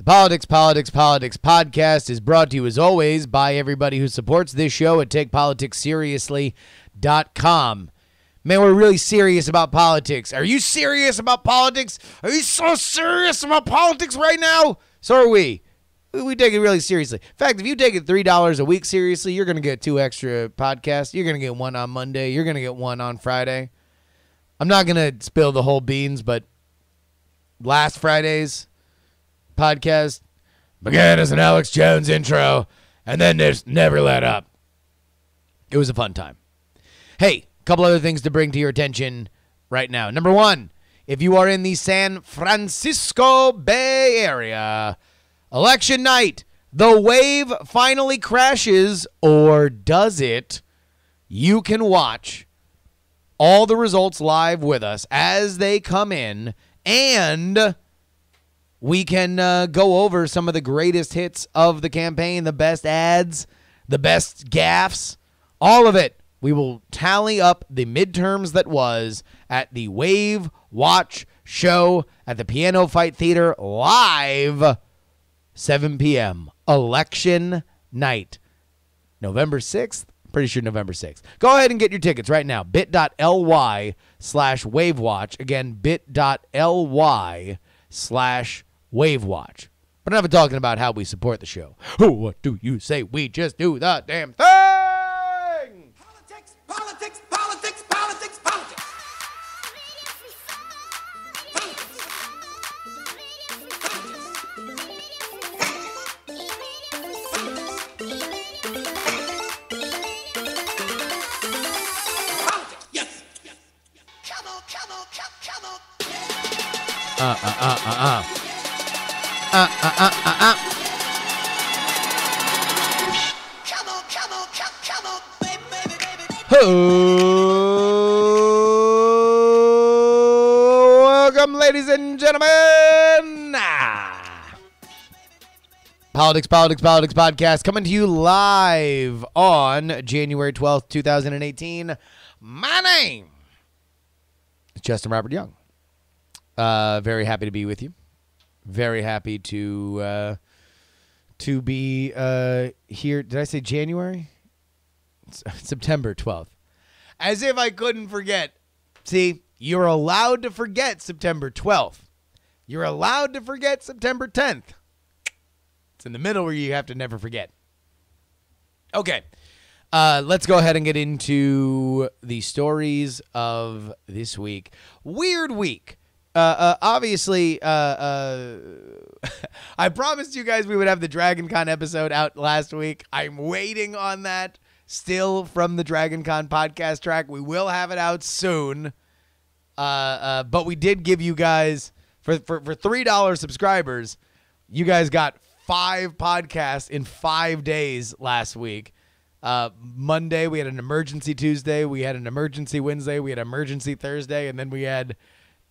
The Politics podcast is brought to you, as always, by everybody who supports this show at TakePoliticsSeriously.com. Man, we're really serious about politics. Are you serious about politics? Are you so serious about politics right now? So are we. We take it really seriously. In fact, if you take it $3 a week seriously, you're going to get 2 extra podcasts. You're going to get one on Monday. You're going to get one on Friday. I'm not going to spill the whole beans, but last Friday's podcast began as an Alex Jones intro, and then just never let up. It was a fun time. Hey, a couple other things to bring to your attention right now. Number one, if you are in the San Francisco Bay Area, election night, the wave finally crashes, or does it? You can watch all the results live with us as they come in, and we can go over some of the greatest hits of the campaign, the best ads, the best gaffes, all of it. We will tally up the midterms that was at the Wave Watch show at the Piano Fight Theater live, 7 p.m. Election night, November 6th. Pretty sure November 6th. Go ahead and get your tickets right now. bit.ly/wavewatch. Again, bit.ly/wavewatch. But I'm not talking about how we support the show. What do you say? We just do the damn thing. Politics, politics, politics, politics, politics. Yes. Come on, come on, come on. Come on, come on, come on, baby, baby, baby. Welcome, ladies and gentlemen. Politics podcast coming to you live on January 12th, 2018. My name is Justin Robert Young. Very happy to be with you. Very happy to be here. Did I say January? September 12th. As if I couldn't forget. See, you're allowed to forget September 12th. You're allowed to forget September 10th. It's in the middle where you have to never forget. Okay. Let's go ahead and get into the stories of this week. Weird week. Obviously, I promised you guys we would have the Dragon Con episode out last week. I'm waiting on that still from the Dragon Con podcast track. We will have it out soon. But we did give you guys, for $3 subscribers, you guys got 5 podcasts in 5 days last week. Monday, we had an emergency Tuesday. We had an emergency Wednesday. We had an emergency Thursday. And then we had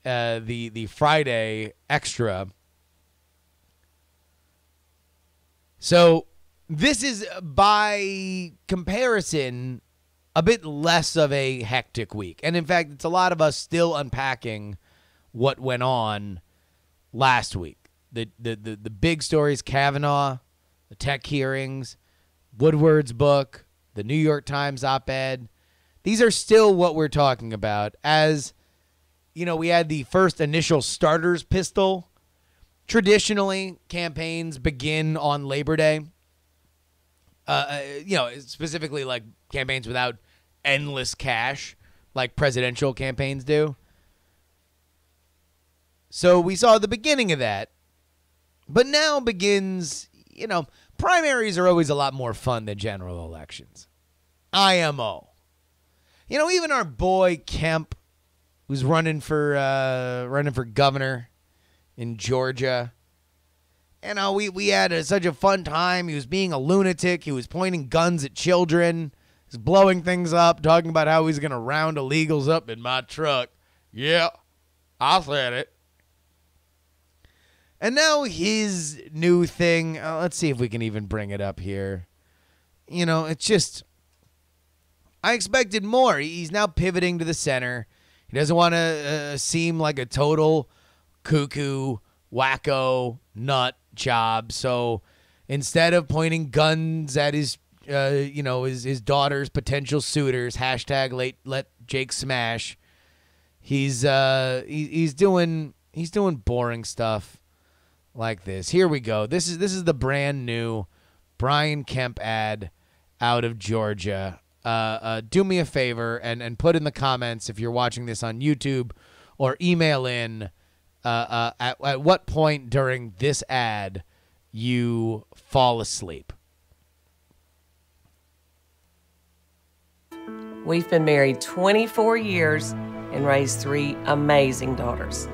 the Friday extra. So this is, by comparison, a bit less of a hectic week. And in fact, it's a lot of us still unpacking what went on last week. The big stories: Kavanaugh, the tech hearings, Woodward's book, the New York Times op-ed. These are still what we're talking about. As you know, we had the first initial starter's pistol. Traditionally, campaigns begin on Labor Day. Specifically like campaigns without endless cash, like presidential campaigns do. So we saw the beginning of that. But now begins, primaries are always a lot more fun than general elections. IMO. Even our boy Kemp, who's running for governor in Georgia. We had such a fun time. He was being a lunatic. He was pointing guns at children. He's blowing things up, talking about how he's going to round illegals up in my truck. Yeah, I said it. And now his new thing, let's see if we can even bring it up here. It's just, I expected more. He's now pivoting to the center. He doesn't want to seem like a total cuckoo wacko nut job. So instead of pointing guns at his his daughter's potential suitors, hashtag let Jake smash, he's doing boring stuff like this. Here we go. This is the brand new Brian Kemp ad out of Georgia. Do me a favor and put in the comments if you're watching this on YouTube, or email in at what point during this ad you fall asleep. We've been married 24 years and raised 3 amazing daughters.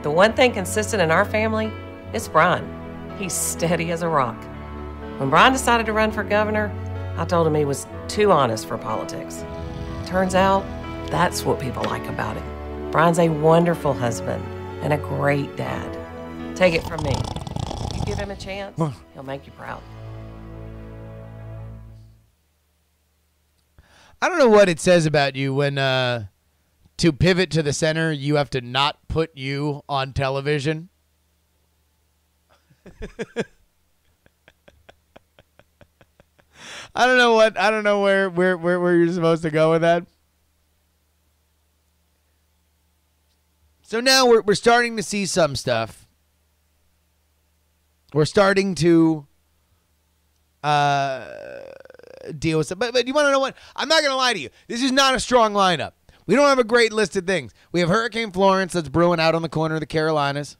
The one thing consistent in our family is Brian. He's steady as a rock. When Brian decided to run for governor, I told him he was too honest for politics. Turns out, that's what people like about him. Brian's a wonderful husband and a great dad. Take it from me. If you give him a chance, he'll make you proud. I don't know what it says about you when to pivot to the center, you have to not put you on television. I don't know where you're supposed to go with that. So now we're starting to see some stuff. We're starting to deal with stuff. But you want to know what? I'm not going to lie to you. This is not a strong lineup. We don't have a great list of things. We have Hurricane Florence that's brewing out on the corner of the Carolinas.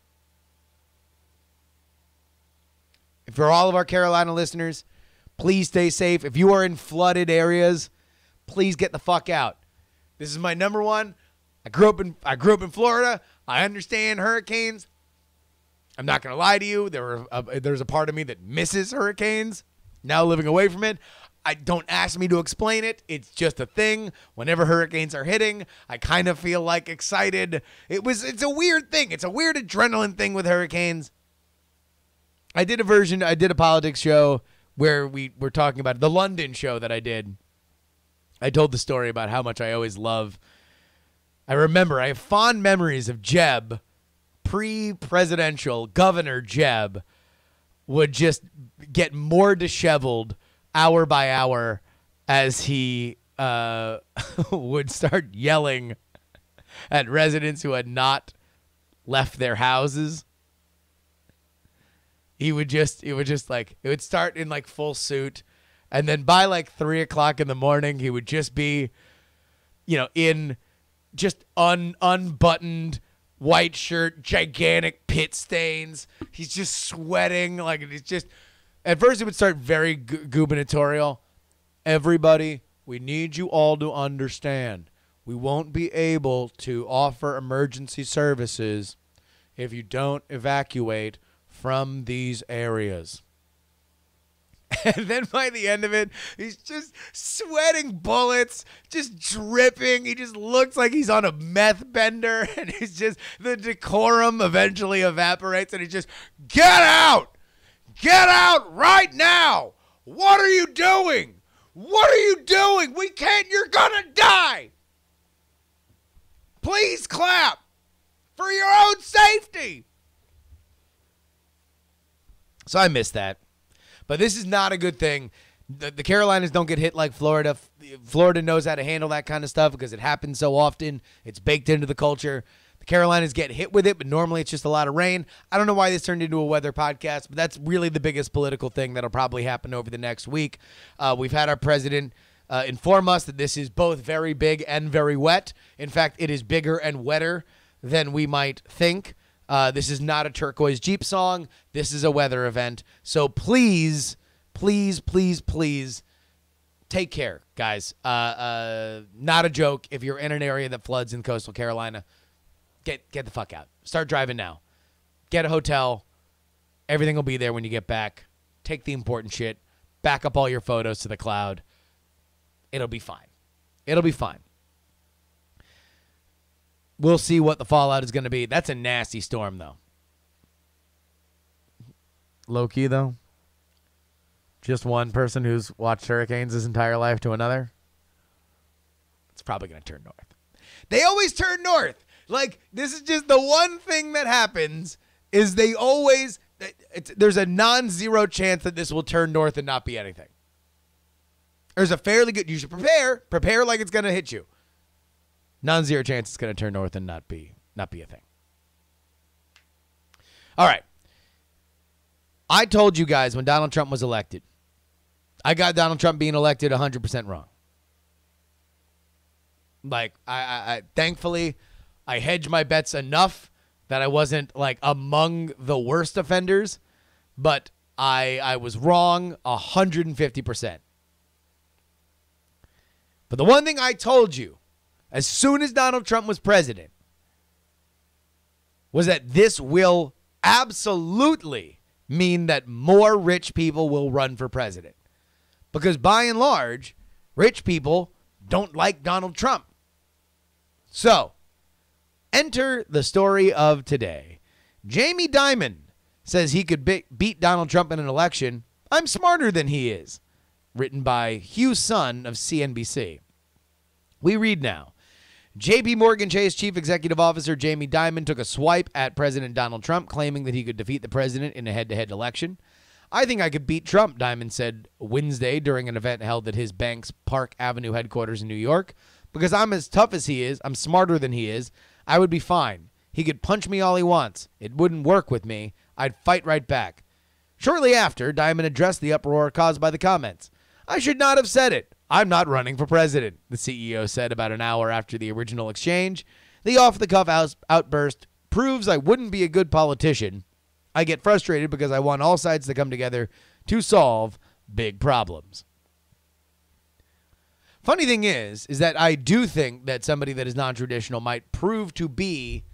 For all of our Carolina listeners, please stay safe. If you are in flooded areas, please get the fuck out. This is my number one. I grew up in Florida. I understand hurricanes. I'm not going to lie to you. There's a part of me that misses hurricanes. Now living away from it, don't ask me to explain it. It's just a thing. Whenever hurricanes are hitting, I kind of feel like excited. It's a weird thing. It's a weird adrenaline thing with hurricanes. I did a Politicsx show where we were talking about the London show that I did. I told the story about how much I always love. I have fond memories of Jeb, pre-presidential Governor Jeb, would just get more disheveled hour by hour as he would start yelling at residents who had not left their houses. It would start in like full suit, and then by like 3:00 in the morning, he would just be, in just unbuttoned white shirt, gigantic pit stains. He's just sweating. At first it would start very gubernatorial. Everybody, we need you all to understand, we won't be able to offer emergency services if you don't evacuate from these areas. And then by the end of it, he's just sweating bullets, just dripping. He just looks like he's on a meth bender, and he's just, the decorum eventually evaporates, and he's just, get out! Get out right now! What are you doing? What are you doing? We can't, you're gonna die! Please clap for your own safety! So I miss that. But this is not a good thing. The Carolinas don't get hit like Florida. Florida knows how to handle that kind of stuff because it happens so often. It's baked into the culture. The Carolinas get hit with it, but normally it's just a lot of rain. I don't know why this turned into a weather podcast, but that's really the biggest political thing that'll probably happen over the next week. We've had our president inform us that this is both very big and very wet. In fact, it is bigger and wetter than we might think. This is not a Turquoise Jeep song. This is a weather event. So please, please, please, please take care, guys. Not a joke. If you're in an area that floods in coastal Carolina, get the fuck out. Start driving now. Get a hotel. Everything will be there when you get back. Take the important shit. Back up all your photos to the cloud. It'll be fine. It'll be fine. We'll see what the fallout is going to be. That's a nasty storm, though. Low-key, though. Just one person who's watched hurricanes his entire life to another. It's probably going to turn north. They always turn north. Like, this is just the one thing that happens is they always, there's a non-zero chance that this will turn north and not be anything. There's a fairly good, you should prepare like it's going to hit you. Non-zero chance it's going to turn north and not be a thing. All right. I told you guys when Donald Trump was elected, I got Donald Trump being elected 100% wrong. Like, I thankfully, I hedged my bets enough that I wasn't, like, among the worst offenders, but I was wrong 150%. But the one thing I told you, as soon as Donald Trump was president, was that this will absolutely mean that more rich people will run for president. Because by and large, rich people don't like Donald Trump. So, enter the story of today. Jamie Dimon says he could beat Donald Trump in an election. I'm smarter than he is. Written by Hugh Sun of CNBC. We read now. J.P. Morgan Chase Chief Executive Officer Jamie Dimon took a swipe at President Donald Trump, claiming that he could defeat the president in a head-to-head election. I think I could beat Trump, Dimon said Wednesday during an event held at his bank's Park Avenue headquarters in New York. Because I'm as tough as he is, I'm smarter than he is, I would be fine. He could punch me all he wants. It wouldn't work with me. I'd fight right back. Shortly after, Dimon addressed the uproar caused by the comments. I should not have said it. I'm not running for president, the CEO said about an hour after the original exchange. The off-the-cuff outburst proves I wouldn't be a good politician. I get frustrated because I want all sides to come together to solve big problems. Funny thing is that I do think that somebody that is non-traditional might prove to be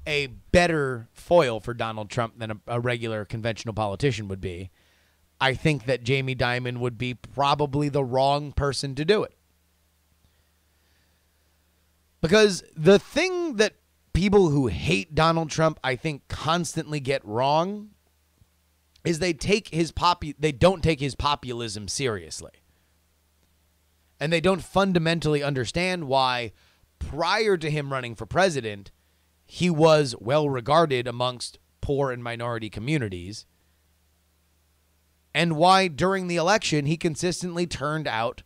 a better foil for Donald Trump than a regular conventional politician would be. I think that Jamie Dimon would be probably the wrong person to do it. Because the thing that people who hate Donald Trump, I think, constantly get wrong is they don't take his populism seriously. And they don't fundamentally understand why, prior to him running for president, he was well regarded amongst poor and minority communities. And why, during the election, he consistently turned out,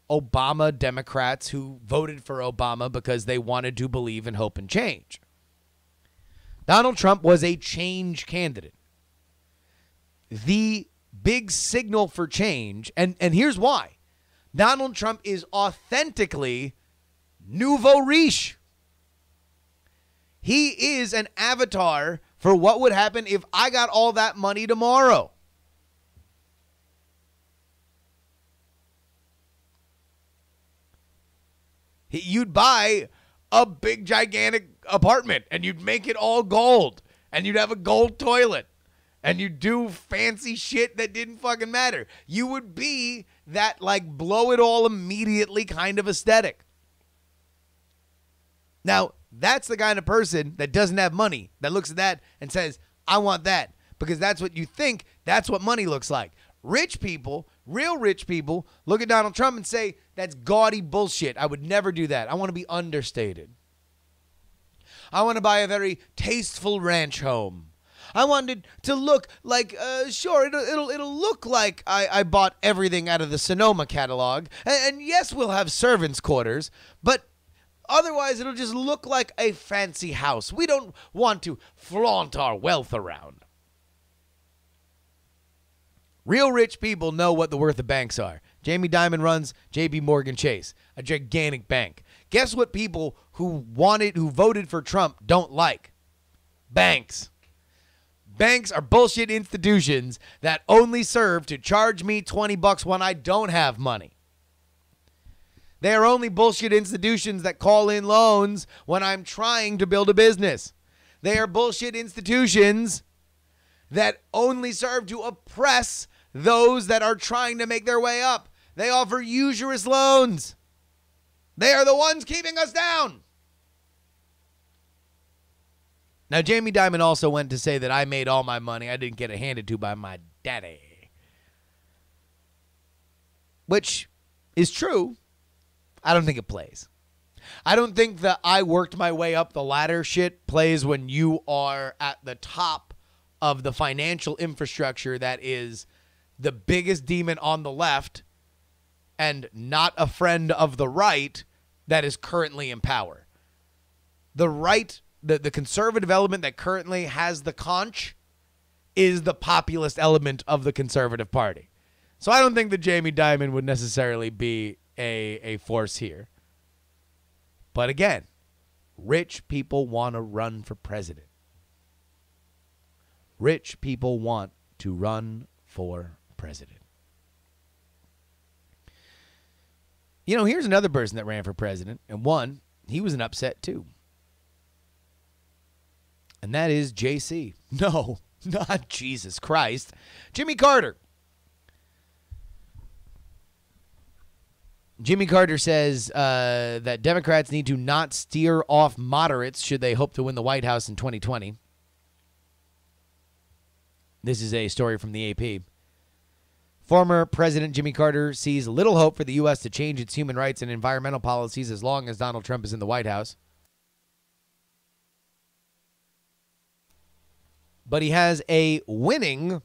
Obama Democrats who voted for Obama because they wanted to believe in hope and change. Donald Trump was a change candidate. The big signal for change, and here's why. Donald Trump is authentically nouveau riche. He is an avatar for what would happen if I got all that money tomorrow. You'd buy a big, gigantic apartment, and you'd make it all gold, and you'd have a gold toilet, and you'd do fancy shit that didn't fucking matter. You would be that, blow it all immediately kind of aesthetic. Now, that's the kind of person that doesn't have money, that looks at that and says, I want that, because that's what you think, that's what money looks like. Rich people, real rich people, look at Donald Trump and say, that's gaudy bullshit. I would never do that. I want to be understated. I want to buy a very tasteful ranch home. I want it to look like, sure, it'll look like I bought everything out of the Sonoma catalog. And yes, we'll have servants' quarters, but otherwise it'll just look like a fancy house. We don't want to flaunt our wealth around. Real rich people know what the worth of banks are. Jamie Dimon runs J.P. Morgan Chase, a gigantic bank. Guess what people who voted for Trump don't like? Banks. Banks are bullshit institutions that only serve to charge me $20 when I don't have money. They are only bullshit institutions that call in loans when I'm trying to build a business. They are bullshit institutions that only serve to oppress those that are trying to make their way up. They offer usurious loans. They are the ones keeping us down. Now, Jamie Dimon also went to say that I made all my money. I didn't get it handed to by my daddy. Which is true. I don't think it plays. I don't think the I worked my way up the ladder shit plays when you are at the top of the financial infrastructure that is the biggest demon on the left and not a friend of the right that is currently in power. The right, the conservative element that currently has the conch is the populist element of the Conservative Party. So I don't think that Jamie Dimon would necessarily be a force here. But again, rich people want to run for president. Rich people want to run for president. You know, here's another person that ran for president, and one, he was an upset too. And that is JC. No, not Jesus Christ. Jimmy Carter. Jimmy Carter says that Democrats need to not steer off moderates should they hope to win the White House in 2020. This is a story from the AP. Former President Jimmy Carter sees little hope for the U.S. to change its human rights and environmental policies as long as Donald Trump is in the White House. But he has a warning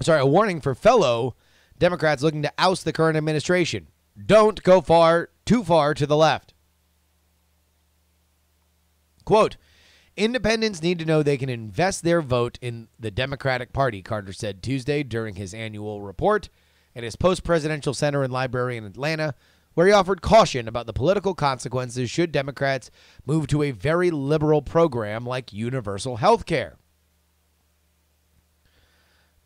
for fellow Democrats looking to oust the current administration. Don't go too far to the left. Quote, independents need to know they can invest their vote in the Democratic Party, Carter said Tuesday during his annual report at his post-presidential center and library in Atlanta, where he offered caution about the political consequences should Democrats move to a very liberal program like universal health care.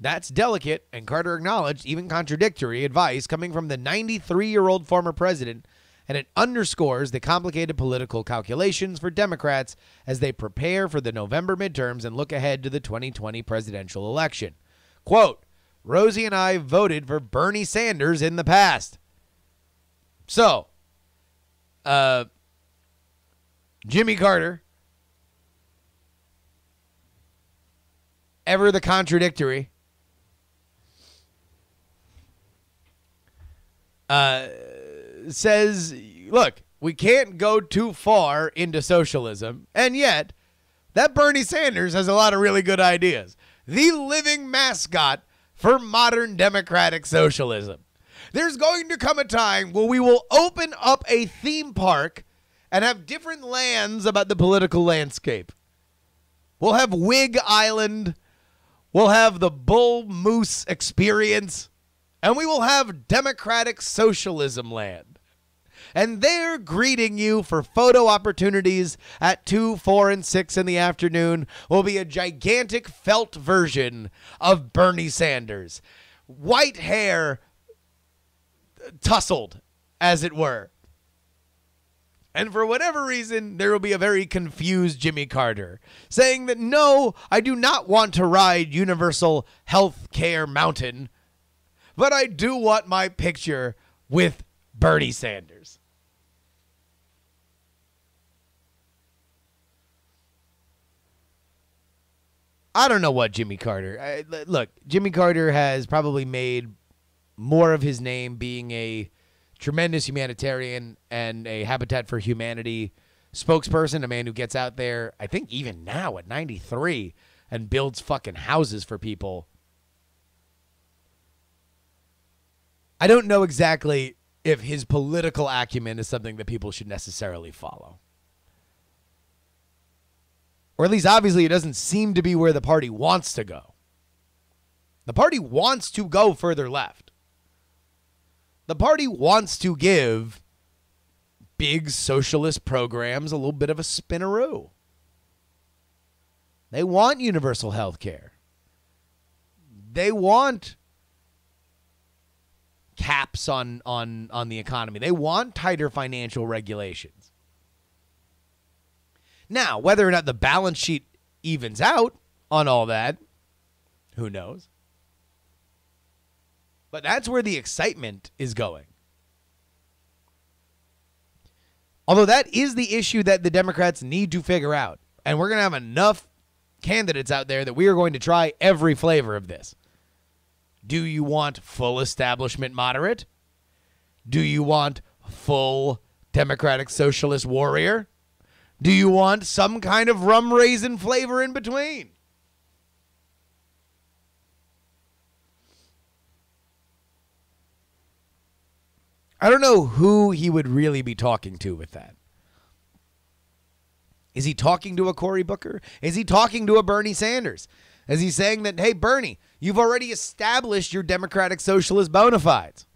That's delicate, and Carter acknowledged even contradictory advice coming from the 93-year-old former president, and it underscores the complicated political calculations for Democrats as they prepare for the November midterms and look ahead to the 2020 presidential election. Quote, Rosie and I voted for Bernie Sanders in the past. So, Jimmy Carter, ever the contradictory, says, look, we can't go too far into socialism, and yet that Bernie Sanders has a lot of really good ideas. The living mascot for modern democratic socialism. There's going to come a time where we will open up a theme park and have different lands about the political landscape. We'll have Whig Island. We'll have the Bull Moose Experience. And we will have Democratic Socialism Land. And they're greeting you for photo opportunities at 2, 4, and 6 in the afternoon will be a gigantic felt version of Bernie Sanders. White hair, tousled, as it were. And for whatever reason, there will be a very confused Jimmy Carter saying that, no, I do not want to ride Universal Health Care Mountain, but I do want my picture with Bernie Sanders. I don't know what Jimmy Carter... look, Jimmy Carter has probably made more of his name being a tremendous humanitarian and a Habitat for Humanity spokesperson, a man who gets out there, I think even now at 93, and builds fucking houses for people. I don't know exactly if his political acumen is something that people should necessarily follow. Or at least, obviously, it doesn't seem to be where the party wants to go. The party wants to go further left. The party wants to give big socialist programs a little bit of a spinaroo. They want universal health care. They want caps on the economy. They want tighter financial regulations. Now, whether or not the balance sheet evens out on all that, who knows? But that's where the excitement is going. Although that is the issue that the Democrats need to figure out. And we're going to have enough candidates out there that we are going to try every flavor of this. Do you want full establishment moderate? Do you want full Democratic Socialist warrior? Do you want some kind of rum raisin flavor in between? I don't know who he would really be talking to with that. Is he talking to a Cory Booker? Is he talking to a Bernie Sanders? Is he saying that, hey, Bernie, you've already established your Democratic Socialist bona fides.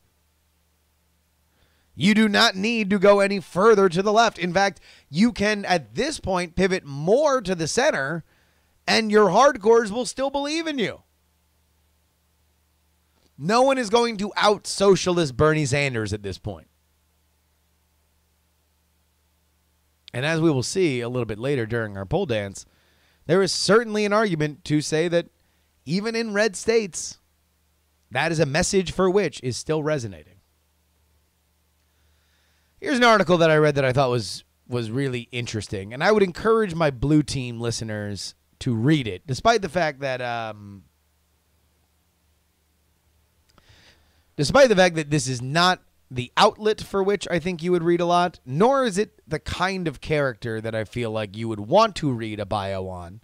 You do not need to go any further to the left. In fact, you can, at this point, pivot more to the center, and your hardcores will still believe in you. No one is going to out-socialist Bernie Sanders at this point. And as we will see a little bit later during our poll dance, there is certainly an argument to say that even in red states, that is a message for which is still resonating. Here's an article that I read that I thought was really interesting, and I would encourage my blue team listeners to read it, despite the fact that this is not the outlet for which I think you would read a lot, nor is it the kind of character that I feel like you would want to read a bio on.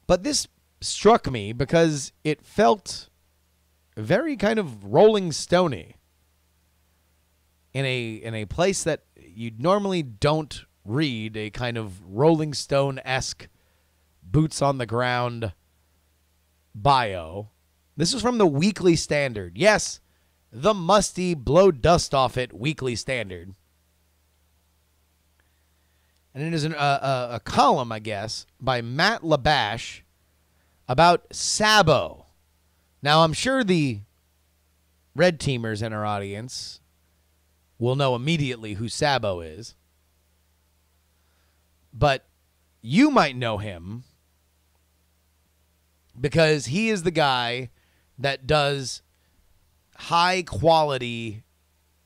But this struck me because it felt very kind of Rolling Stone-y in a place that you normally don't read a kind of Rolling Stone-esque boots on the ground bio. This is from the Weekly Standard. Yes, the musty, blow dust off it Weekly Standard. And it is a column, I guess, by Matt Labash about Sabo. Now, I'm sure the red teamers in our audience will know immediately who Sabo is. But you might know him because he is the guy that does high quality,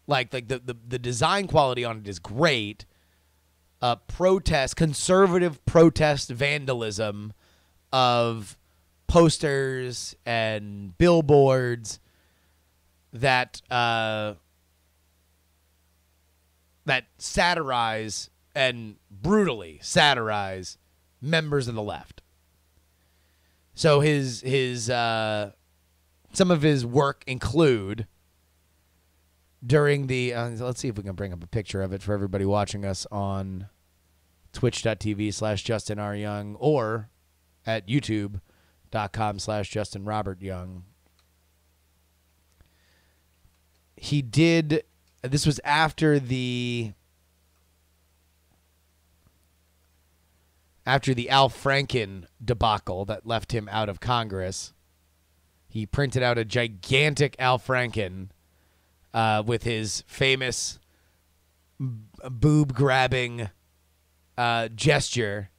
like the design quality on it is great. Conservative protest vandalism of posters and billboards that satirize and brutally satirize members of the left. So his some of his work include during the let's see if we can bring up a picture of it for everybody watching us on twitch.tv/Justin R. Young or at youtube.com/Justin Robert Young. He did, this was after the Al Franken debacle that left him out of Congress. He printed out a gigantic Al Franken with his famous boob-grabbing gesture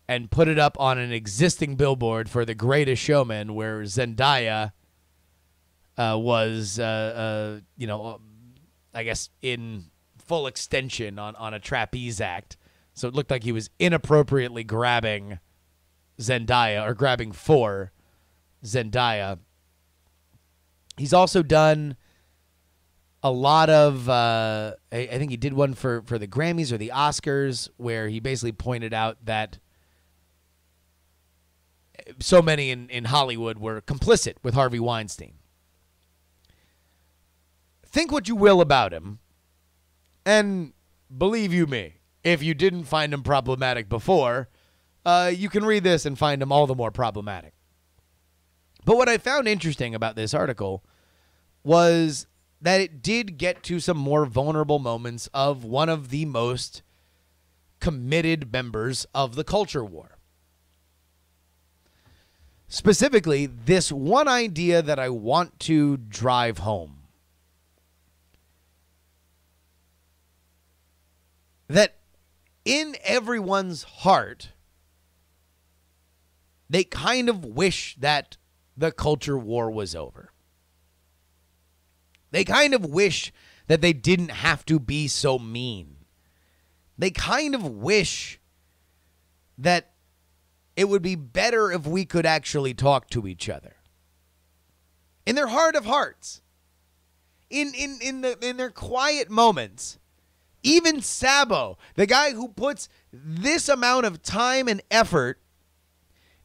and put it up on an existing billboard for The Greatest Showman where Zendaya was, I guess, in full extension on a trapeze act. So it looked like he was inappropriately grabbing Zendaya or grabbing for Zendaya. He's also done a lot of, I think he did one for the Grammys or the Oscars where he basically pointed out that so many in Hollywood were complicit with Harvey Weinstein. Think what you will about him, and believe you me, if you didn't find him problematic before, you can read this and find him all the more problematic. But what I found interesting about this article was that it did get to some more vulnerable moments of one of the most committed members of the culture war. Specifically, this one idea that I want to drive home. That in everyone's heart, they kind of wish that the culture war was over. They kind of wish that they didn't have to be so mean. They kind of wish that it would be better if we could actually talk to each other. In their heart of hearts, in their quiet moments, Even Sabo, the guy who puts this amount of time and effort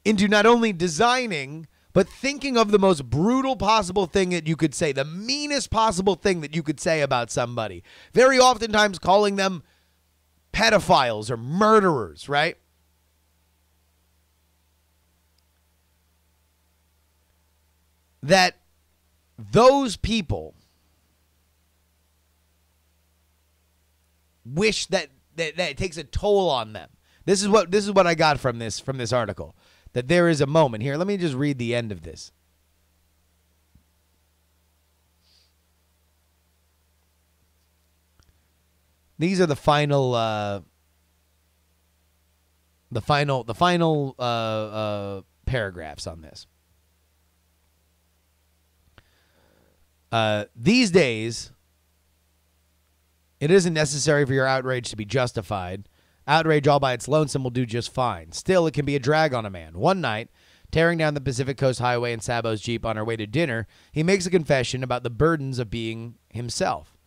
into not only designing, but thinking of the most brutal possible thing that you could say, the meanest possible thing that you could say about somebody. Very oftentimes calling them pedophiles or murderers, right? That those people wish that it takes a toll on them. This is what I got from this article. That there is a moment here. Let me just read the end of this. These are the final paragraphs on this. These days, it isn't necessary for your outrage to be justified. Outrage all by its lonesome will do just fine. Still, it can be a drag on a man. One night, tearing down the Pacific Coast Highway in Sabo's Jeep on our way to dinner, he makes a confession about the burdens of being himself.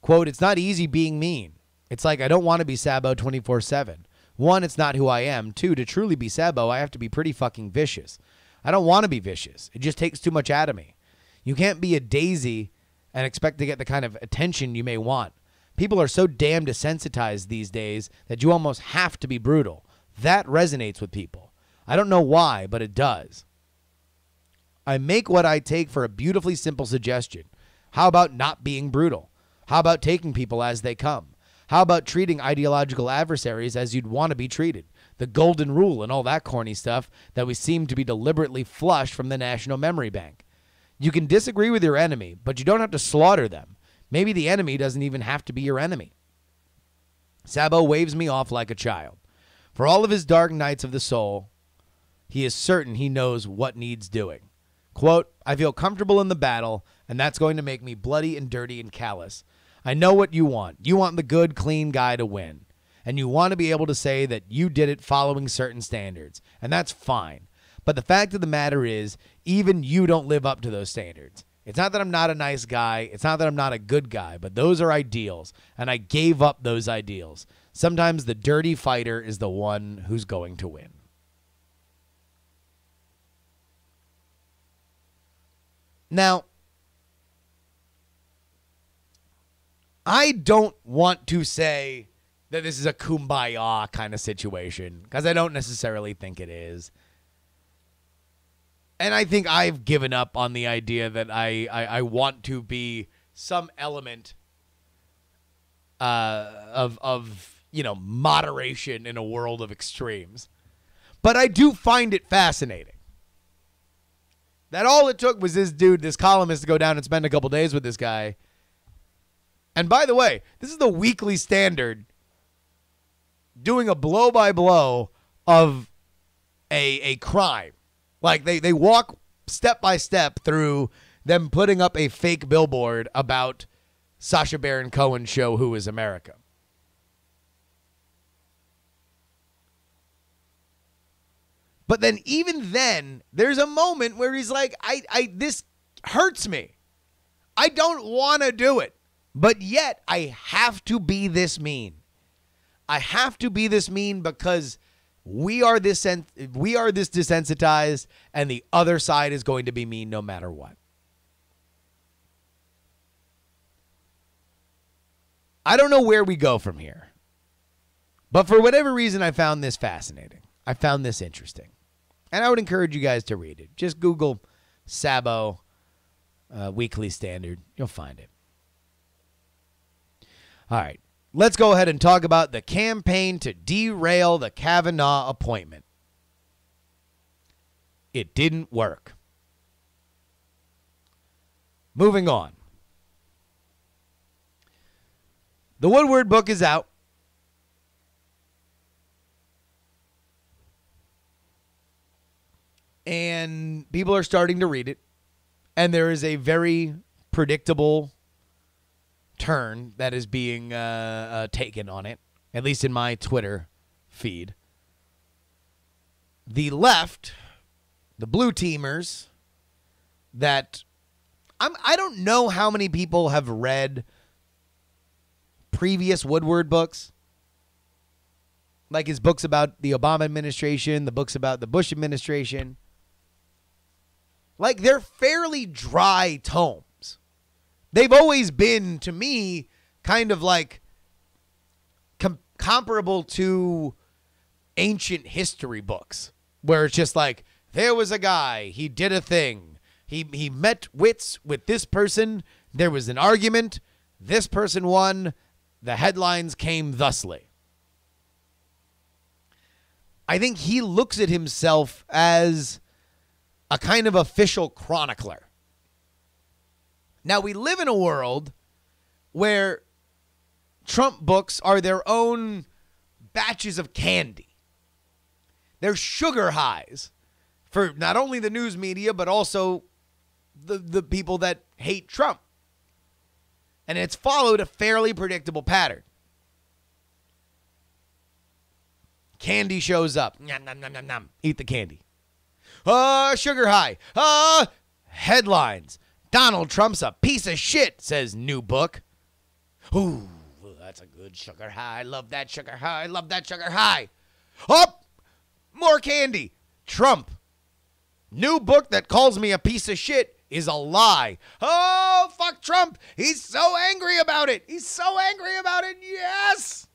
Quote, "It's not easy being mean. It's like I don't want to be Sabo 24/7. One, it's not who I am. Two, to truly be Sabo, I have to be pretty fucking vicious. I don't want to be vicious. It just takes too much out of me. You can't be a daisy and expect to get the kind of attention you may want. People are so damn desensitized these days that you almost have to be brutal. That resonates with people. I don't know why, but it does. I make what I take for a beautifully simple suggestion. How about not being brutal? How about taking people as they come? How about treating ideological adversaries as you'd want to be treated? The golden rule and all that corny stuff that we seem to be deliberately flushed from the National Memory Bank. You can disagree with your enemy, but you don't have to slaughter them. Maybe the enemy doesn't even have to be your enemy." Sabo waves me off like a child. For all of his dark nights of the soul, he is certain he knows what needs doing. Quote, "I feel comfortable in the battle, and that's going to make me bloody and dirty and callous. I know what you want. You want the good, clean guy to win. And you want to be able to say that you did it following certain standards. And that's fine. But the fact of the matter is, even you don't live up to those standards. It's not that I'm not a nice guy. It's not that I'm not a good guy, but those are ideals, and I gave up those ideals. Sometimes the dirty fighter is the one who's going to win." Now, I don't want to say that this is a kumbaya kind of situation, because I don't necessarily think it is. And I think I've given up on the idea that I want to be some element of moderation in a world of extremes. But I do find it fascinating that all it took was this columnist, to go down and spend a couple days with this guy. And by the way, this is the Weekly Standard doing a blow-by-blow of a crime. Like, they walk step by step through them putting up a fake billboard about Sacha Baron Cohen's show, Who is America? But then, even then, there's a moment where he's like, this hurts me. I don't want to do it. But yet, I have to be this mean. I have to be this mean because we are this desensitized, and the other side is going to be mean no matter what. I don't know where we go from here. But for whatever reason, I found this fascinating. I found this interesting. And I would encourage you guys to read it. Just Google Sabo Weekly Standard. You'll find it. All right. Let's go ahead and talk about the campaign to derail the Kavanaugh appointment. It didn't work. Moving on. The Woodward book is out. And people are starting to read it. And there is a very predictable turn that is being taken on it, at least in my Twitter feed. The left, the blue teamers, that I don't know how many people have read previous Woodward books, like his books about the Obama administration, the books about the Bush administration, like they're fairly dry tomes. They've always been, to me, kind of like comparable to ancient history books, where it's just like, there was a guy, he did a thing. He met wits with this person. There was an argument. This person won. The headlines came thusly. I think he looks at himself as a kind of official chronicler. Now, we live in a world where Trump books are their own batches of candy. They're sugar highs for not only the news media, but also the people that hate Trump. And it's followed a fairly predictable pattern. Candy shows up. Nom, nom, nom, nom, nom. Eat the candy. Sugar high. Headlines. Donald Trump's a piece of shit, says new book. Ooh, that's a good sugar high. Love that sugar high. Love that sugar high. Up. More candy. Trump. New book that calls me a piece of shit is a lie. Oh, fuck Trump. He's so angry about it. He's so angry about it. Yes.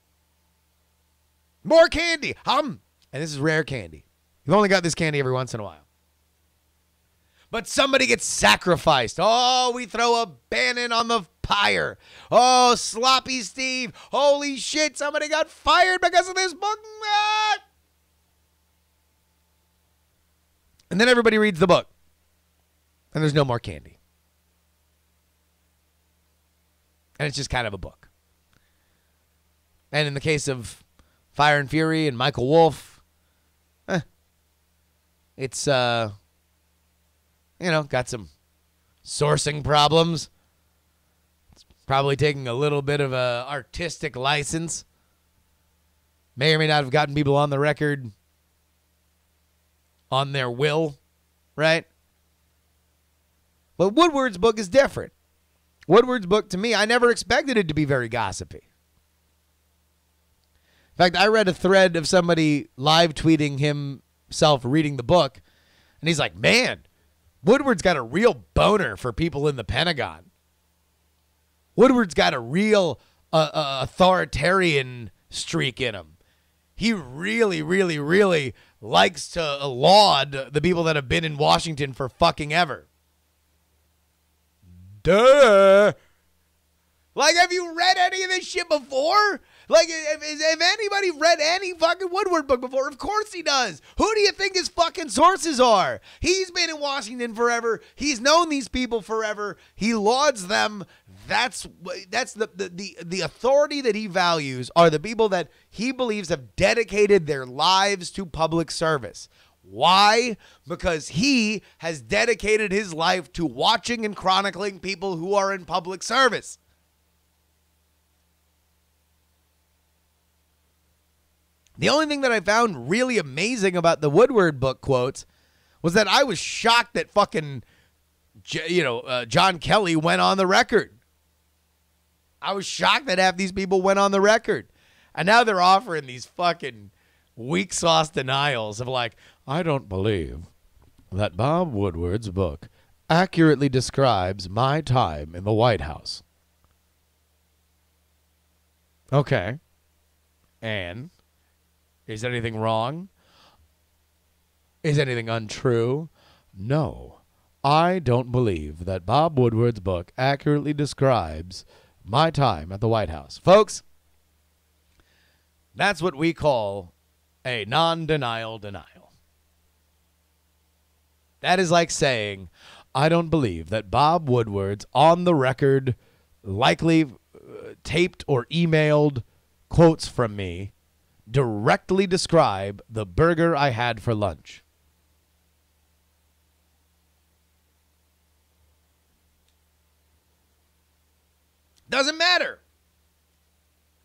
More candy. And this is rare candy. You've only got this candy every once in a while. But somebody gets sacrificed. Oh, we throw a Bannon on the pyre. Oh, Sloppy Steve. Holy shit, somebody got fired because of this book. Ah! And then everybody reads the book. And there's no more candy. And it's just kind of a book. And in the case of Fire and Fury and Michael Wolff, it's, got some sourcing problems. It's probably taking a little bit of a artistic license. May or may not have gotten people on the record on their will, right? But Woodward's book is different. Woodward's book, to me, I never expected it to be very gossipy. In fact, I read a thread of somebody live tweeting himself reading the book, and he's like, man, Woodward's got a real boner for people in the Pentagon. Woodward's got a real authoritarian streak in him. He really, really, really likes to laud the people that have been in Washington for fucking ever. Duh. Like, have you read any of this shit before? Like, have anybody read any fucking Woodward book before? Of course he does. Who do you think his fucking sources are? He's been in Washington forever. He's known these people forever. He lauds them. That's the authority that he values are the people that he believes have dedicated their lives to public service. Why? Because he has dedicated his life to watching and chronicling people who are in public service. The only thing that I found really amazing about the Woodward book quotes was that I was shocked that fucking, John Kelly went on the record. I was shocked that half these people went on the record. And now they're offering these fucking weak sauce denials of like, I don't believe that Bob Woodward's book accurately describes my time in the White House. Okay. And is anything wrong? Is anything untrue? No. I don't believe that Bob Woodward's book accurately describes my time at the White House. Folks, that's what we call a non-denial denial. That is like saying, I don't believe that Bob Woodward's on the record, likely taped or emailed quotes from me directly describe the burger I had for lunch. Doesn't matter.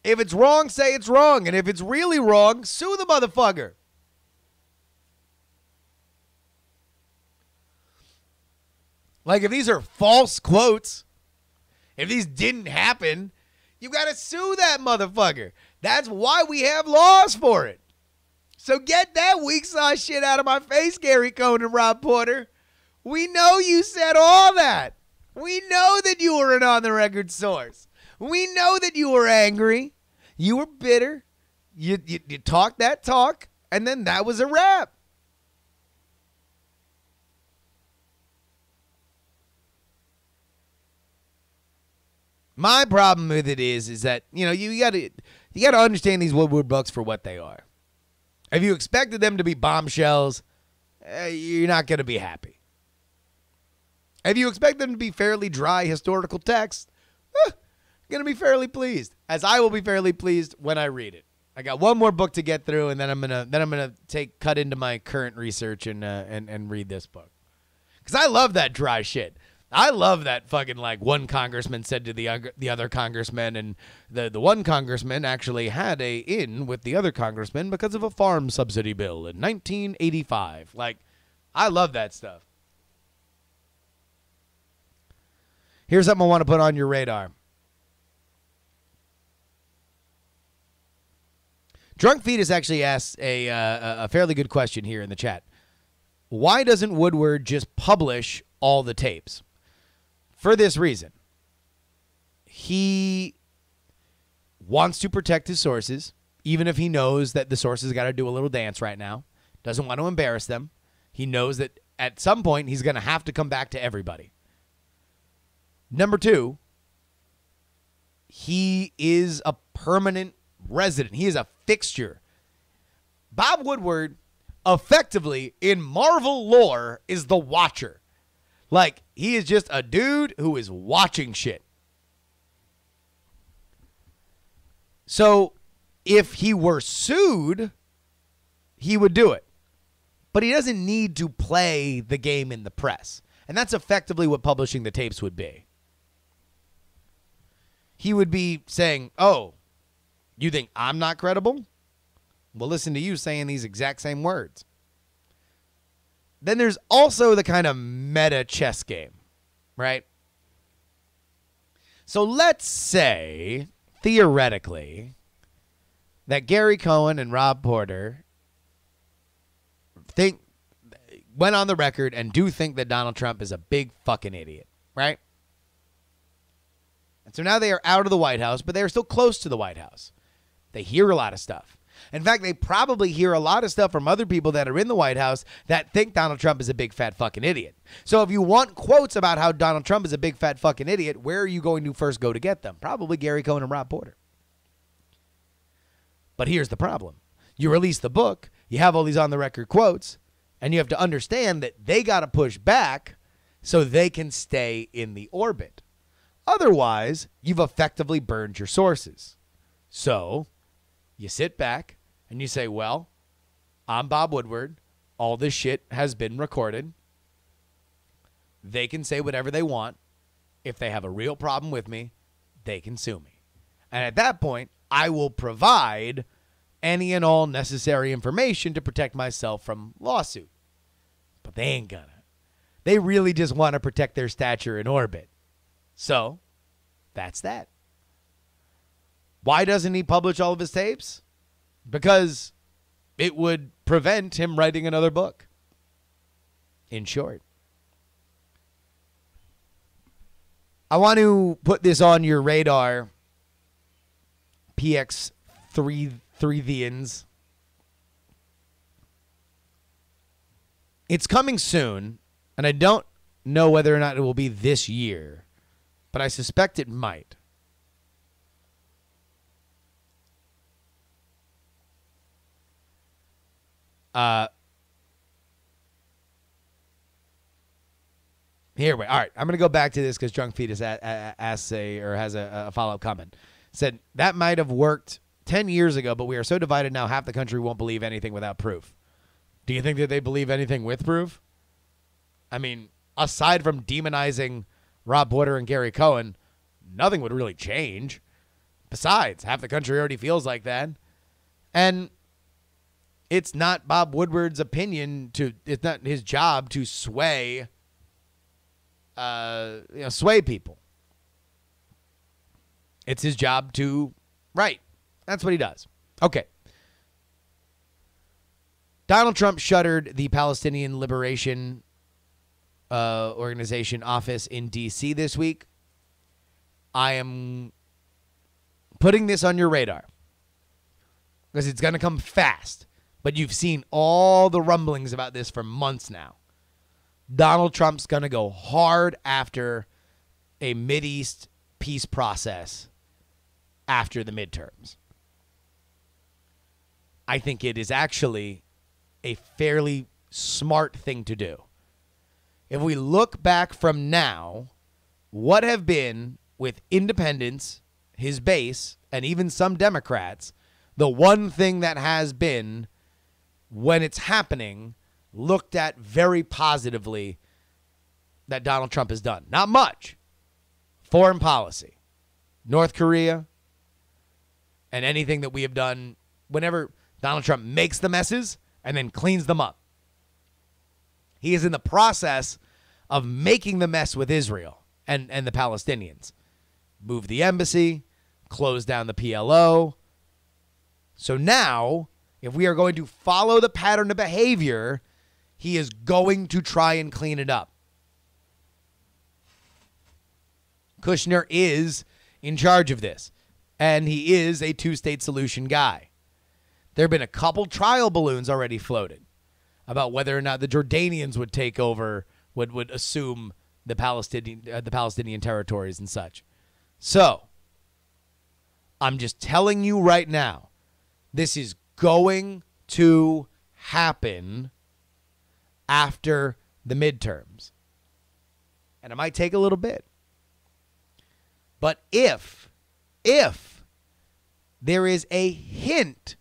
If it's wrong, say it's wrong. And if it's really wrong, sue the motherfucker. Like, if these are false quotes, if these didn't happen, You got to sue that motherfucker. That's why we have laws for it. So get that weak sauce shit out of my face, Gary Cohn and Rob Porter. We know you said all that. We know that you were an on-the-record source. We know that you were angry. You were bitter. You talked that talk, and then that was a wrap. My problem with it is that, you know, you gotta understand these Woodward books for what they are. If you expected them to be bombshells, you're not going to be happy. If you expect them to be fairly dry historical text, you're going to be fairly pleased, as I will be fairly pleased when I read it. I got one more book to get through, and then I'm gonna cut into my current research and read this book, because I love that dry shit. I love that fucking, like, one congressman said to the other congressman, and the one congressman actually had a in with the other congressman because of a farm subsidy bill in 1985. Like, I love that stuff. Here's something I want to put on your radar. Drunk Fetus actually asks a fairly good question here in the chat. Why doesn't Woodward just publish all the tapes? For this reason. He wants to protect his sources, even if he knows that the sources got to do a little dance right now. Doesn't want to embarrass them. He knows that at some point he's going to have to come back to everybody. Number two, he is a permanent resident. He is a fixture. Bob Woodward, effectively, in Marvel lore, is the Watcher. Like, he is just a dude who is watching shit. So, if he were sued, he would do it. But he doesn't need to play the game in the press. And that's effectively what publishing the tapes would be. He would be saying, oh, you think I'm not credible? Well, listen to you saying these exact same words. Then there's also the kind of meta chess game, right? So let's say, theoretically, that Gary Cohn and Rob Porter went on the record and do think that Donald Trump is a big fucking idiot, right? And so now they are out of the White House, but they are still close to the White House. They hear a lot of stuff. In fact, they probably hear a lot of stuff from other people that are in the White House that think Donald Trump is a big fat fucking idiot. So if you want quotes about how Donald Trump is a big fat fucking idiot, where are you going to first go to get them? Probably Gary Cohn and Rob Porter. But here's the problem. You release the book, you have all these on the record quotes, and you have to understand that they got to push back so they can stay in the orbit. Otherwise, you've effectively burned your sources. So you sit back and you say, well, I'm Bob Woodward. All this shit has been recorded. They can say whatever they want. If they have a real problem with me, they can sue me. And at that point, I will provide any and all necessary information to protect myself from lawsuit. But they ain't gonna. They really just want to protect their stature in orbit. So, that's that. Why doesn't he publish all of his tapes? Because it would prevent him writing another book. In short. I want to put this on your radar. PX3-ians. It's coming soon, and I don't know whether or not it will be this year, but I suspect it might. Here, wait. All right, I'm going to go back to this because Drunk Fetus has a follow-up comment. Said, that might have worked 10 years ago, but we are so divided now half the country won't believe anything without proof. Do you think that they believe anything with proof? I mean, aside from demonizing Rob Porter and Gary Cohn, nothing would really change. Besides, half the country already feels like that. And it's not Bob Woodward's opinion it's not his job to sway sway people. It's his job to write. That's what he does. Okay. Donald Trump shuttered the Palestinian Liberation Organization office in D.C. this week. I am putting this on your radar because it's going to come fast. But you've seen all the rumblings about this for months now. Donald Trump's going to go hard after a Mideast peace process after the midterms. I think it is actually a fairly smart thing to do. If we look back from now, what have been, with independents, his base, and even some Democrats, the one thing that has been, when it's happening, looked at very positively that Donald Trump has done? Not much. Foreign policy. North Korea, and anything that we have done whenever Donald Trump makes the messes and then cleans them up. He is in the process of making the mess with Israel and the Palestinians. Move the embassy, close down the PLO. So now, if we are going to follow the pattern of behavior, he is going to try and clean it up. Kushner is in charge of this, and he is a two-state solution guy. There have been a couple trial balloons already floated about whether or not the Jordanians would take over, would assume the Palestinian territories and such. So, I'm just telling you right now, this is going to happen after the midterms. And it might take a little bit. But if there is a hint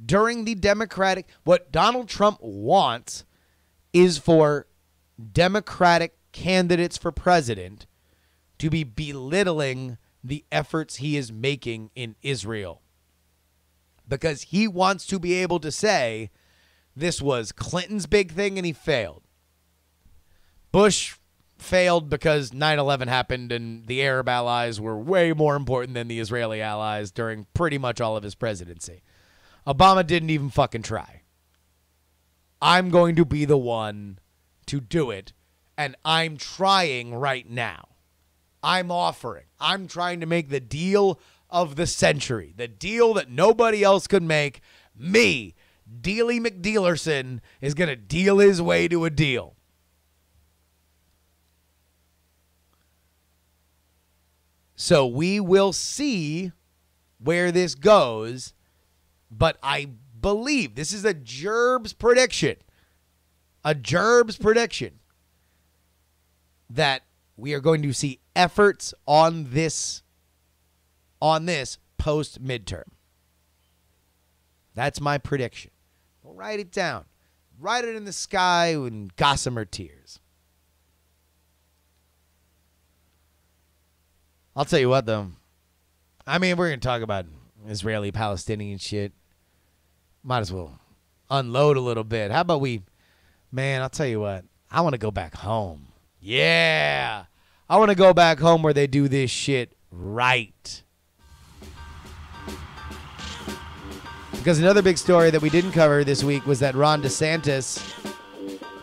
during the Democratic, what Donald Trump wants is for Democratic candidates for president to be belittling the efforts he is making in Israel. Because he wants to be able to say, this was Clinton's big thing and he failed. Bush failed because 9/11 happened and the Arab allies were way more important than the Israeli allies during pretty much all of his presidency. Obama didn't even fucking try. I'm going to be the one to do it, and I'm trying right now. I'm offering. I'm trying to make the deal of the century, the deal that nobody else could make. Me, Dealy McDealerson, is going to deal his way to a deal. So we will see where this goes, but I believe this is a Gerb's prediction. A Gerb's prediction that we are going to see efforts on this post midterm. That's my prediction. Don't write it down. Write it in the sky in gossamer tears. I'll tell you what, though. I mean, we're going to talk about Israeli-Palestinian shit. Might as well unload a little bit. How about man, I'll tell you what. I want to go back home. Yeah. I want to go back home where they do this shit right. Because another big story that we didn't cover this week was that Ron DeSantis,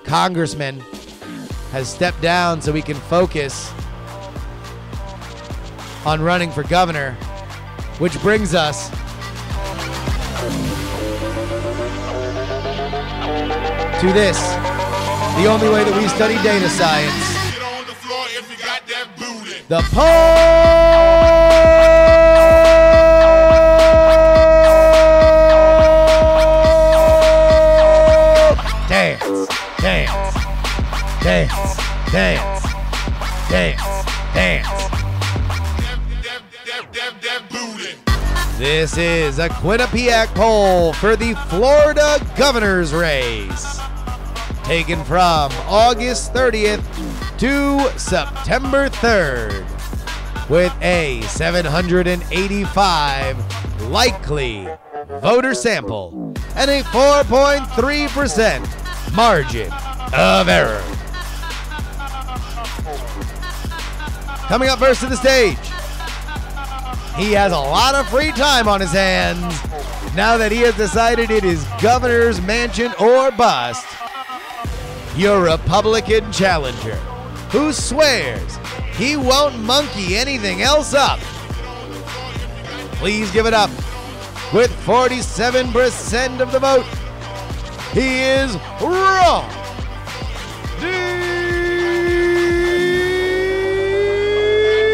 congressman, has stepped down so he can focus on running for governor, which brings us to this, the only way that we study data science. Get on the floor if you got that booty. The poll dance, dance, dance, dance, dance, dance. That booty. This is a Quinnipiac poll for the Florida governor's race, taken from August 30th to September 3rd, with a 785 likely voter sample and a 4.3% margin of error. Coming up first to the stage, He has a lot of free time on his hands now that he has decided it is governor's mansion or bust. Your Republican challenger, who swears he won't monkey anything else up. Please give it up. With 47% of the vote, he is Ron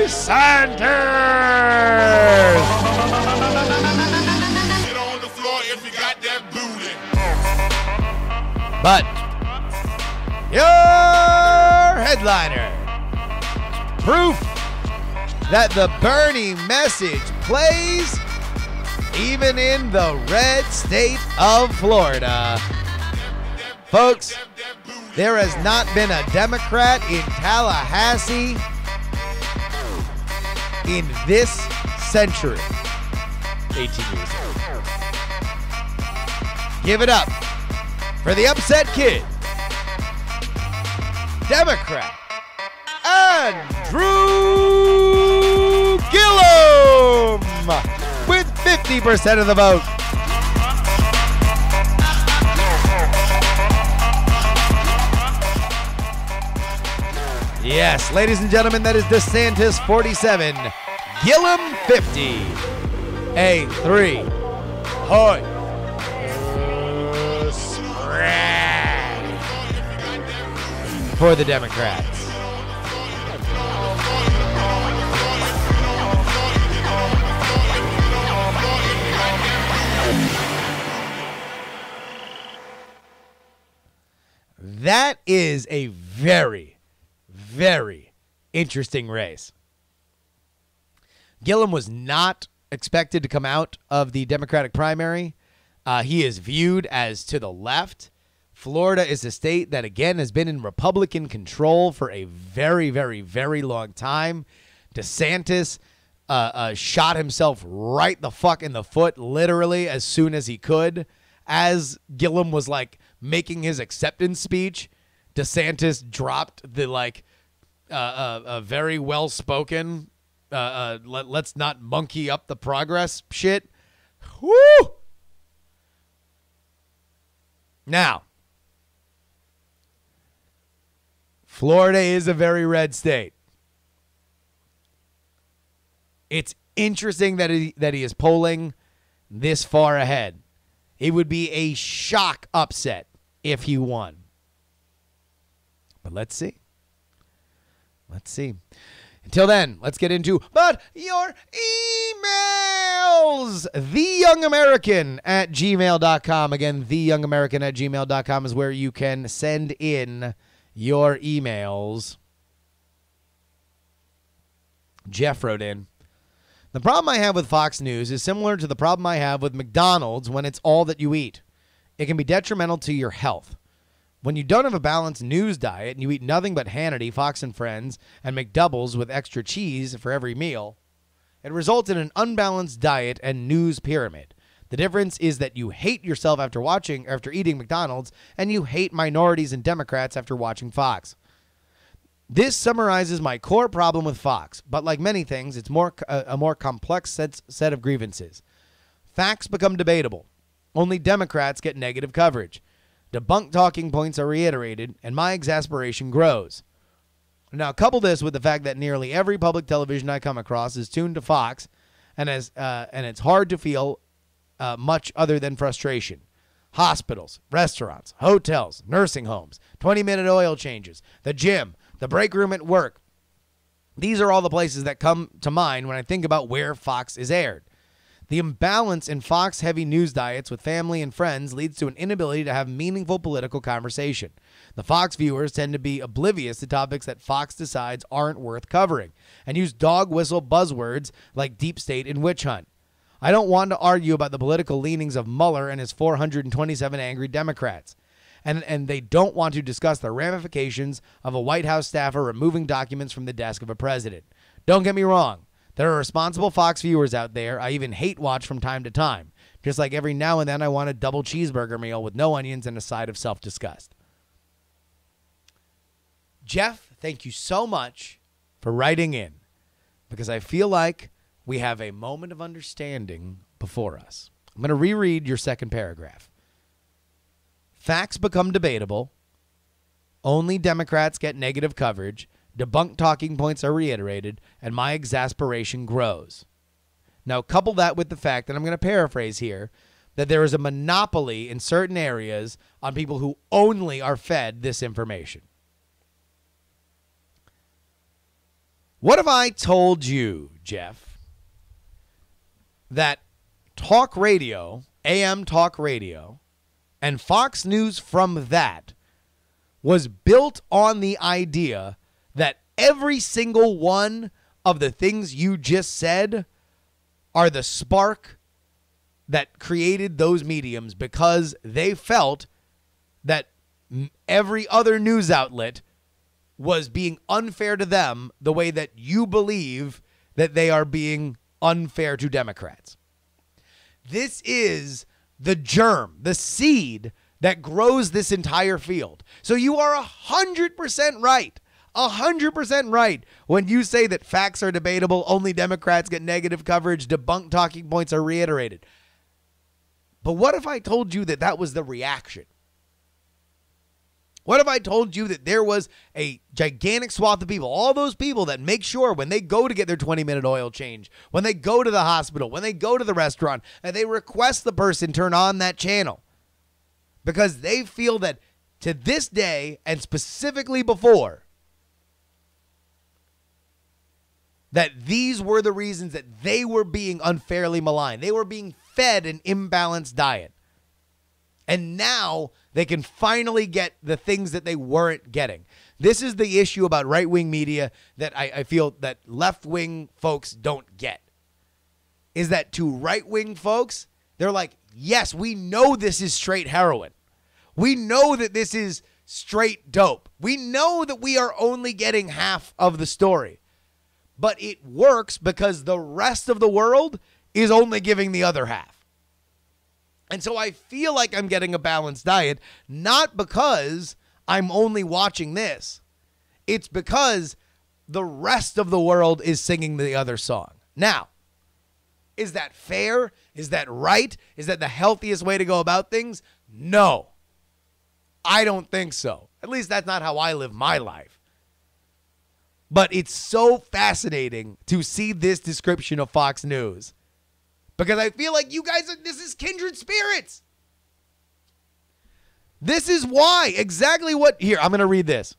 DeSantis. Get on the floor if you got that booty. But your headliner, proof that the Bernie message plays even in the red state of Florida. Folks, there has not been a Democrat in Tallahassee in this century. 18 years old. Give it up for the upset kid, Democrat Andrew Gillum, with 50% of the vote. Yes, ladies and gentlemen, that is DeSantis 47, Gillum 50. A 3. Hoy. Spread for the Democrats. That is a very, very interesting race. Gillum was not expected to come out of the Democratic primary. He is viewed as to the left. Florida is a state that, again, has been in Republican control for a very, very, very long time. DeSantis shot himself right the fuck in the foot, literally, as soon as he could. As Gillum was, like, making his acceptance speech, DeSantis dropped the, like, a very well-spoken, let's not monkey up the progress shit. Woo! Now, Florida is a very red state. It's interesting that he is polling this far ahead. It would be a shock upset if he won. But let's see. Let's see. Until then, let's get into but your emails. TheYoungAmerican@gmail.com. Again, TheYoungAmerican@gmail.com is where you can send in your emails. Jeff wrote in, the problem I have with Fox News is similar to the problem I have with McDonald's when it's all that you eat. It can be detrimental to your health. When you don't have a balanced news diet and you eat nothing but Hannity, Fox and Friends, and McDoubles with extra cheese for every meal, it results in an unbalanced diet and news pyramid. The difference is that you hate yourself after eating McDonald's, and you hate minorities and Democrats after watching Fox. This summarizes my core problem with Fox, but like many things, it's a more complex set of grievances. Facts become debatable. Only Democrats get negative coverage. Debunked talking points are reiterated, and my exasperation grows. Now, couple this with the fact that nearly every public television I come across is tuned to Fox, and it's hard to feel much other than frustration. Hospitals, restaurants, hotels, nursing homes, 20-minute oil changes, the gym, the break room at work. These are all the places that come to mind when I think about where Fox is aired. The imbalance in Fox-heavy news diets with family and friends leads to an inability to have meaningful political conversation. The Fox viewers tend to be oblivious to topics that Fox decides aren't worth covering and use dog whistle buzzwords like deep state and witch hunt. I don't want to argue about the political leanings of Mueller and his 427 angry Democrats. And they don't want to discuss the ramifications of a White House staffer removing documents from the desk of a president. Don't get me wrong. There are responsible Fox viewers out there I even hate watch from time to time. Just like every now and then I want a double cheeseburger meal with no onions and a side of self-disgust. Jeff, thank you so much for writing in, because I feel like we have a moment of understanding before us. I'm going to reread your second paragraph. Facts become debatable. Only Democrats get negative coverage. Debunked talking points are reiterated, and my exasperation grows. Now, couple that with the fact that I'm going to paraphrase here, that there is a monopoly in certain areas on people who only are fed this information. What if I told you, Jeff, that talk radio, AM talk radio, and Fox News from that was built on the idea that every single one of the things you just said are the spark that created those mediums because they felt that every other news outlet was being unfair to them the way that you believe that they are being unfair to Democrats. This is the germ, the seed that grows this entire field. So you are 100% right. 100% right when you say that facts are debatable, only Democrats get negative coverage, debunked talking points are reiterated. But what if I told you that that was the reaction? What if I told you that there was a gigantic swath of people, all those people that make sure when they go to get their 20-minute oil change, when they go to the hospital, when they go to the restaurant, and they request the person turn on that channel because they feel that to this day and specifically before, that these were the reasons that they were being unfairly maligned. They were being fed an imbalanced diet. And now they can finally get the things that they weren't getting. This is the issue about right-wing media that I feel that left-wing folks don't get. Is that to right-wing folks, they're like, yes, we know this is straight heroin. We know that this is straight dope. We know that we are only getting half of the story. But it works because the rest of the world is only giving the other half. And so I feel like I'm getting a balanced diet, not because I'm only watching this. It's because the rest of the world is singing the other song. Now, is that fair? Is that right? Is that the healthiest way to go about things? No, I don't think so. At least that's not how I live my life. But it's so fascinating to see this description of Fox News because I feel like you guys, this is kindred spirits. This is why exactly what here. I'm going to read this.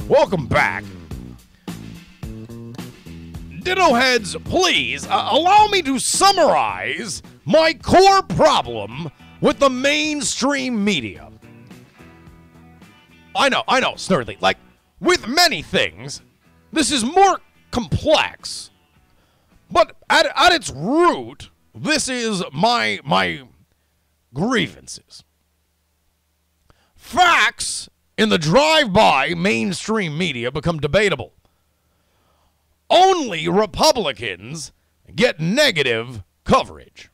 Welcome back. Ditto heads, please allow me to summarize my core problem with the mainstream media. I know, Snurdly. Like, with many things, this is more complex. But at its root, this is my grievances. Facts in the drive-by mainstream media become debatable. Only Republicans get negative coverage.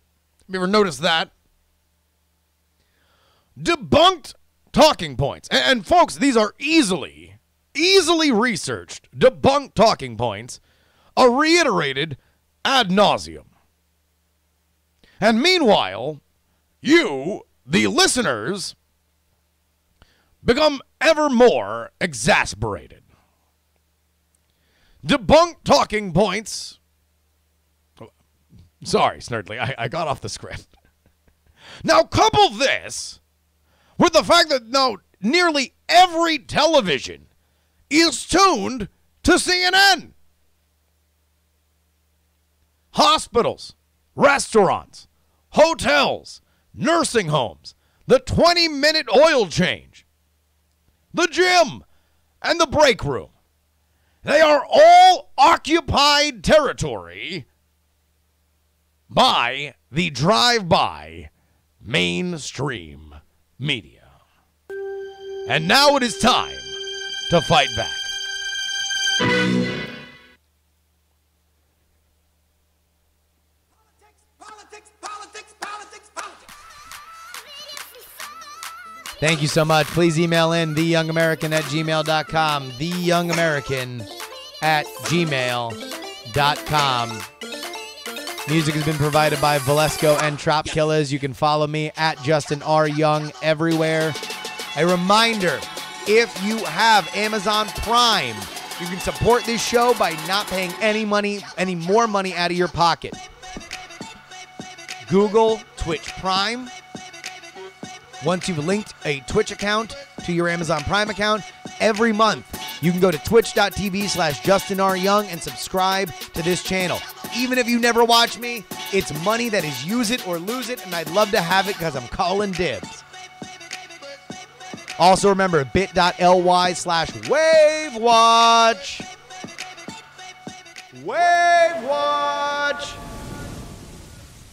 Have you ever noticed that? Debunked talking points. And folks, these are easily researched debunked talking points are reiterated ad nauseum. And meanwhile, you, the listeners, become ever more exasperated. Debunked talking points. Sorry, Snurdly, I got off the script. Now, couple this with the fact that now nearly every television is tuned to CNN. Hospitals, restaurants, hotels, nursing homes, the 20-minute oil change, the gym, and the break room. They are all occupied territory by the drive-by mainstream media. And now it is time to fight back. Politics, politics, politics, politics, politics. Thank you so much. Please email in theyoungamerican@gmail.com. theyoungamerican@gmail.com. Music has been provided by Valesco and Trop Killers. You can follow me at Justin R. Young everywhere. A reminder, if you have Amazon Prime, you can support this show by not paying any more money out of your pocket. Google Twitch Prime. Once you've linked a Twitch account to your Amazon Prime account, every month you can go to twitch.tv/Justin R. Young and subscribe to this channel. Even if you never watch me, it's money that is use it or lose it, and I'd love to have it because I'm calling dibs. Also remember, bit.ly/WaveWatch. WaveWatch.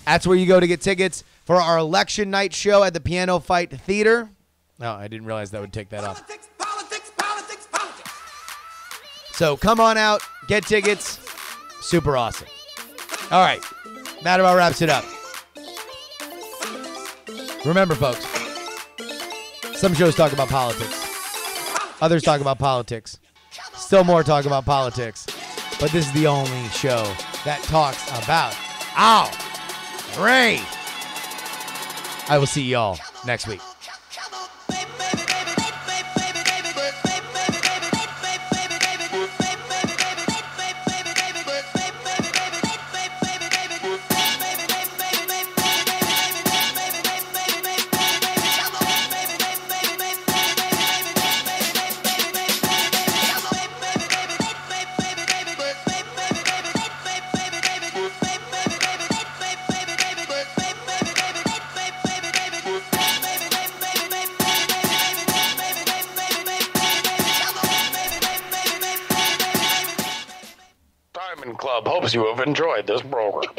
That's where you go to get tickets for our election night show at the Piano Fight Theater. No, I didn't realize that would take that off. Politics. So come on out, get tickets. Super awesome. All right, that about wraps it up. Remember, folks, some shows talk about politics. Others talk about politics. Still more talk about politics. But this is the only show that talks about Ray. I will see y'all next week. Club hopes you have enjoyed this program.